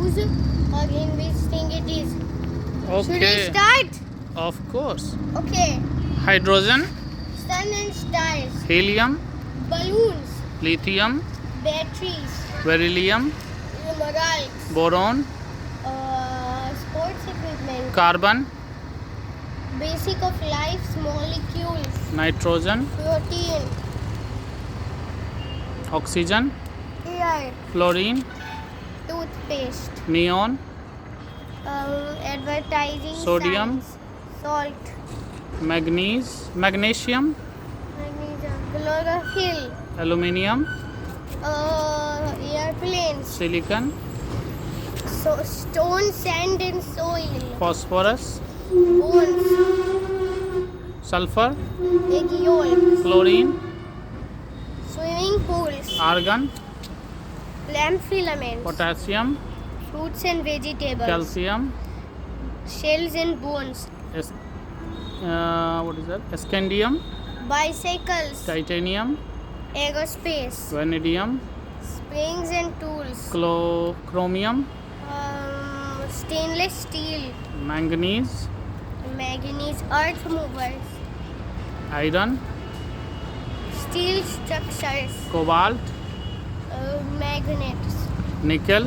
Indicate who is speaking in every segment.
Speaker 1: use or in which thing it is. Should we
Speaker 2: Okay.
Speaker 1: start?
Speaker 2: Of course.
Speaker 1: Okay.
Speaker 2: Hydrogen,
Speaker 1: Sun and stars.
Speaker 2: helium,
Speaker 1: Balloons.
Speaker 2: lithium,
Speaker 1: Batteries.
Speaker 2: beryllium,
Speaker 1: Emeralds.
Speaker 2: boron,
Speaker 1: Sports equipment.
Speaker 2: carbon,
Speaker 1: Basic of life's molecules.
Speaker 2: nitrogen,
Speaker 1: Protein.
Speaker 2: oxygen,
Speaker 1: Air.
Speaker 2: fluorine,
Speaker 1: Toothpaste.
Speaker 2: neon,
Speaker 1: Advertising.
Speaker 2: Sodium.
Speaker 1: signs. Salt.
Speaker 2: magnesium,
Speaker 1: Magnesium. Chlorophyll.
Speaker 2: aluminium,
Speaker 1: Airplanes.
Speaker 2: silicon,
Speaker 1: Stone, sand and soil.
Speaker 2: phosphorus,
Speaker 1: Bones.
Speaker 2: sulfur,
Speaker 1: Egg yolk.
Speaker 2: chlorine,
Speaker 1: Swimming pools.
Speaker 2: argon,
Speaker 1: Lamp filaments.
Speaker 2: potassium,
Speaker 1: Fruits and vegetables.
Speaker 2: calcium,
Speaker 1: Shells and bones.
Speaker 2: what is that? Scandium,
Speaker 1: Bicycles.
Speaker 2: titanium,
Speaker 1: Aerospace.
Speaker 2: vanadium,
Speaker 1: Springs and tools.
Speaker 2: chromium,
Speaker 1: Stainless steel.
Speaker 2: manganese,
Speaker 1: Manganese. Earth movers.
Speaker 2: iron,
Speaker 1: Steel structures.
Speaker 2: cobalt,
Speaker 1: Magnets.
Speaker 2: nickel,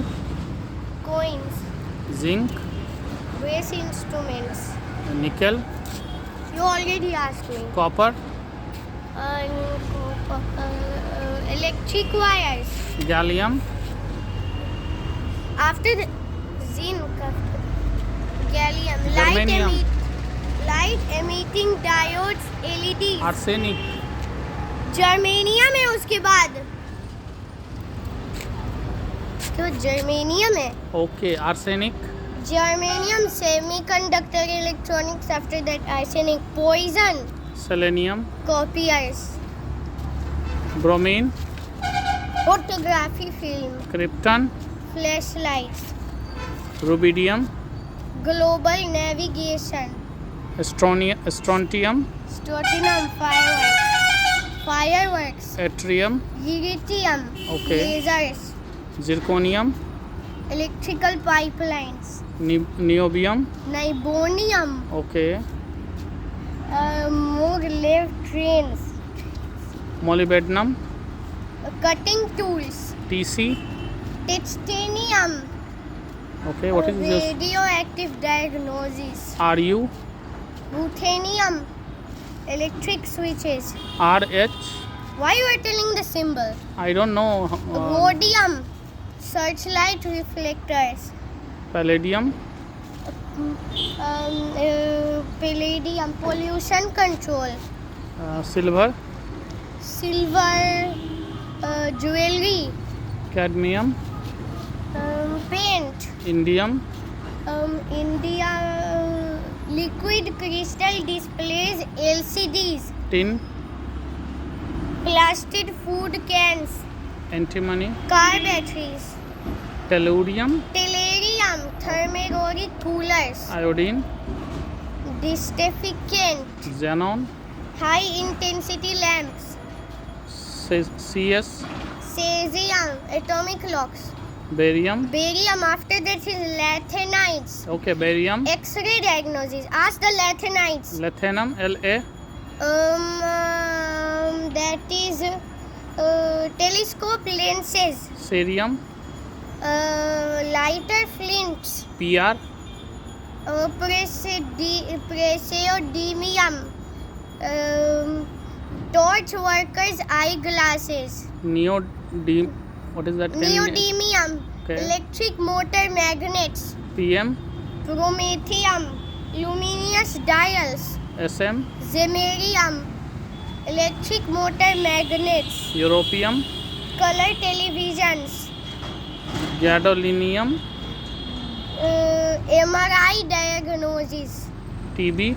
Speaker 1: Coins.
Speaker 2: zinc,
Speaker 1: Brace instruments.
Speaker 2: nickel,
Speaker 1: You already asked me.
Speaker 2: copper,
Speaker 1: Electric wires.
Speaker 2: gallium,
Speaker 1: After the zinc, gallium,
Speaker 2: Germanium.
Speaker 1: light emitting diodes, LEDs.
Speaker 2: arsenic,
Speaker 1: germanium है उसके बाद तो germanium है
Speaker 2: okay, arsenic,
Speaker 1: germanium semiconductor electronics after that arsenic poison
Speaker 2: selenium,
Speaker 1: कॉपियर्स
Speaker 2: bromine,
Speaker 1: photography film
Speaker 2: krypton,
Speaker 1: flashlights
Speaker 2: rubidium,
Speaker 1: global navigation
Speaker 2: strontium,
Speaker 1: स्टोटिनम fireworks
Speaker 2: yttrium,
Speaker 1: यूरेटियम
Speaker 2: Okay.
Speaker 1: Ledgers
Speaker 2: zirconium,
Speaker 1: electrical pipelines
Speaker 2: niobium,
Speaker 1: नाइबोनियम
Speaker 2: okay,
Speaker 1: maglev trains
Speaker 2: molybdenum,
Speaker 1: cutting tools
Speaker 2: tc,
Speaker 1: titanium
Speaker 2: okay, what is this?
Speaker 1: radioactive diagnosis
Speaker 2: Ru,
Speaker 1: ruthenium electric switches
Speaker 2: rh,
Speaker 1: why you are telling the symbol
Speaker 2: I don't know,
Speaker 1: rhodium searchlight reflectors
Speaker 2: palladium,
Speaker 1: palladium pollution control
Speaker 2: silver,
Speaker 1: silver jewelry
Speaker 2: cadmium,
Speaker 1: paint
Speaker 2: indium,
Speaker 1: India liquid crystal displays LCDs
Speaker 2: tin,
Speaker 1: plastic food cans
Speaker 2: antimony,
Speaker 1: car batteries
Speaker 2: tellurium,
Speaker 1: thermogoric coolers
Speaker 2: iodine,
Speaker 1: disinfectant
Speaker 2: xenon,
Speaker 1: high intensity lamps
Speaker 2: CS,
Speaker 1: cesium atomic clocks
Speaker 2: barium,
Speaker 1: barium after that is lanthanides
Speaker 2: okay, barium,
Speaker 1: x-ray diagnosis ask the lanthanides
Speaker 2: lanthanum, La,
Speaker 1: that is telescope lenses
Speaker 2: cerium,
Speaker 1: lighter flints
Speaker 2: PR,
Speaker 1: praseodymium torch workers eyeglasses
Speaker 2: what is that?
Speaker 1: neodymium
Speaker 2: Okay.
Speaker 1: electric motor magnets
Speaker 2: PM,
Speaker 1: promethium luminous dials
Speaker 2: SM,
Speaker 1: zemerium electric motor magnets
Speaker 2: europium,
Speaker 1: color televisions
Speaker 2: gadolinium,
Speaker 1: MRI diagnosis
Speaker 2: TB,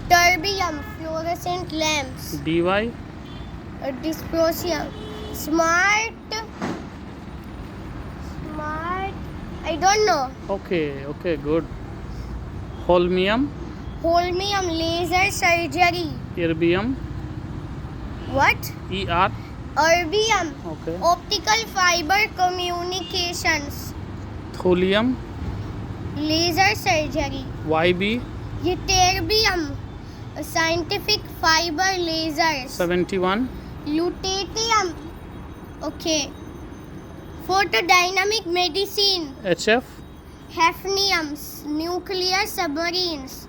Speaker 1: terbium fluorescent lamps
Speaker 2: DY,
Speaker 1: dysprosium smart I don't know
Speaker 2: okay, good, holmium,
Speaker 1: laser surgery
Speaker 2: erbium,
Speaker 1: what
Speaker 2: ER,
Speaker 1: erbium
Speaker 2: okay,
Speaker 1: optical fiber communications
Speaker 2: thulium,
Speaker 1: laser surgery.
Speaker 2: YB,
Speaker 1: Ytterbium, scientific fiber lasers.
Speaker 2: 71,
Speaker 1: Lutetium, okay. Photodynamic medicine.
Speaker 2: HF,
Speaker 1: Hafniums, nuclear submarines.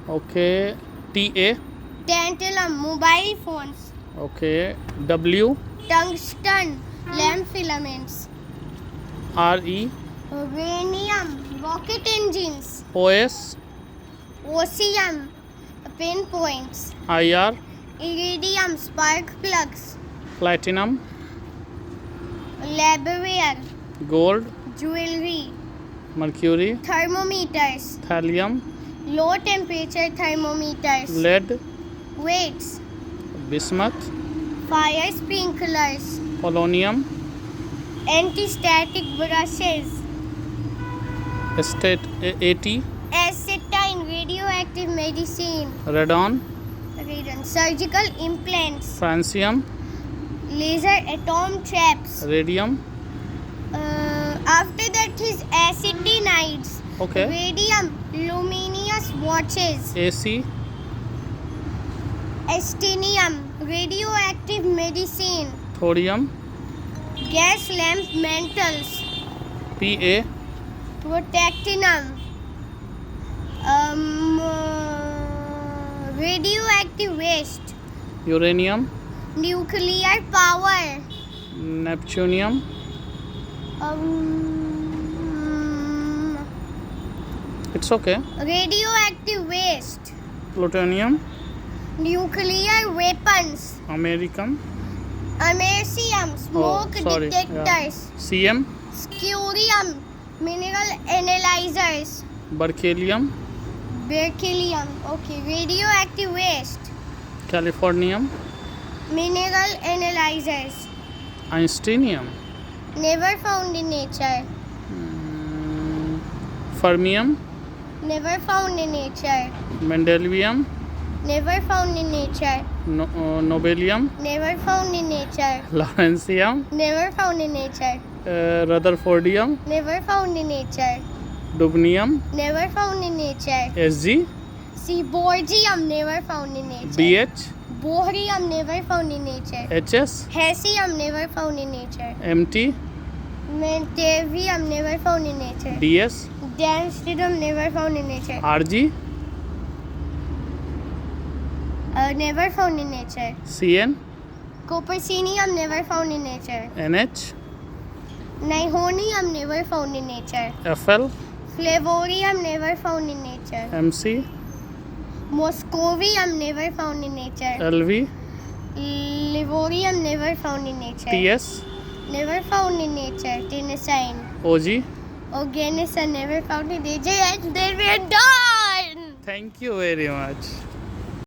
Speaker 2: okay. TA,
Speaker 1: Tantalum, mobile phones.
Speaker 2: okay. W,
Speaker 1: Tungsten, lamp filaments.
Speaker 2: RE,
Speaker 1: Uranium, rocket engines.
Speaker 2: OS,
Speaker 1: Osmium, pinpoints.
Speaker 2: IR,
Speaker 1: Iridium, spark plugs.
Speaker 2: platinum,
Speaker 1: Labware,
Speaker 2: gold,
Speaker 1: jewelry.
Speaker 2: mercury,
Speaker 1: Thermometers,
Speaker 2: thallium,
Speaker 1: low temperature thermometers.
Speaker 2: lead,
Speaker 1: Weights,
Speaker 2: bismuth,
Speaker 1: fire sprinklers.
Speaker 2: polonium,
Speaker 1: Anti-static brushes.
Speaker 2: AT,
Speaker 1: Acetine, radioactive medicine.
Speaker 2: radon,
Speaker 1: Surgical implants.
Speaker 2: francium,
Speaker 1: Laser atom traps.
Speaker 2: radium,
Speaker 1: After that is acetinides.
Speaker 2: okay.
Speaker 1: Radium, luminous watches.
Speaker 2: AC,
Speaker 1: Actinium, radioactive medicine.
Speaker 2: thorium,
Speaker 1: Gas lamp mantles.
Speaker 2: PA,
Speaker 1: Protactinum, radioactive waste.
Speaker 2: uranium,
Speaker 1: Nuclear power.
Speaker 2: neptunium, it's okay.
Speaker 1: Radioactive waste.
Speaker 2: Plutonium,
Speaker 1: Nuclear weapons.
Speaker 2: americum,
Speaker 1: Americium, smoke
Speaker 2: sorry,
Speaker 1: detectors.
Speaker 2: CM,
Speaker 1: Scurium, mineral analyzers.
Speaker 2: berkelium,
Speaker 1: Berkelium, okay. Radioactive waste.
Speaker 2: californium,
Speaker 1: Mineral analyzers.
Speaker 2: einsteinium,
Speaker 1: Never found in nature.
Speaker 2: fermium,
Speaker 1: Never found in nature.
Speaker 2: mendelevium,
Speaker 1: Never found in nature.
Speaker 2: nobelium,
Speaker 1: Never found in nature.
Speaker 2: lawrencium,
Speaker 1: Never found in nature.
Speaker 2: rutherfordium,
Speaker 1: Never found in nature.
Speaker 2: dubnium,
Speaker 1: Never found in nature.
Speaker 2: Sg,
Speaker 1: Seaborgium, never found in nature.
Speaker 2: BH,
Speaker 1: Bohrium, never found in nature.
Speaker 2: HS,
Speaker 1: Hesium, never found in nature.
Speaker 2: MT,
Speaker 1: Mentavium, never found in nature.
Speaker 2: DS,
Speaker 1: Danstidium, never found in nature.
Speaker 2: RG,
Speaker 1: Never found in nature.
Speaker 2: CN,
Speaker 1: Coppercinium, never found in nature.
Speaker 2: NH,
Speaker 1: Nihonium, never found in nature.
Speaker 2: FL,
Speaker 1: Flavorium, never found in nature.
Speaker 2: MC,
Speaker 1: Moscovium, never found in nature.
Speaker 2: LV,
Speaker 1: Livorium, never found in nature.
Speaker 2: TS,
Speaker 1: Never found in nature. Tennessine.
Speaker 2: OG.
Speaker 1: Organism, never found in nature. And then we are done.
Speaker 2: Thank you very much.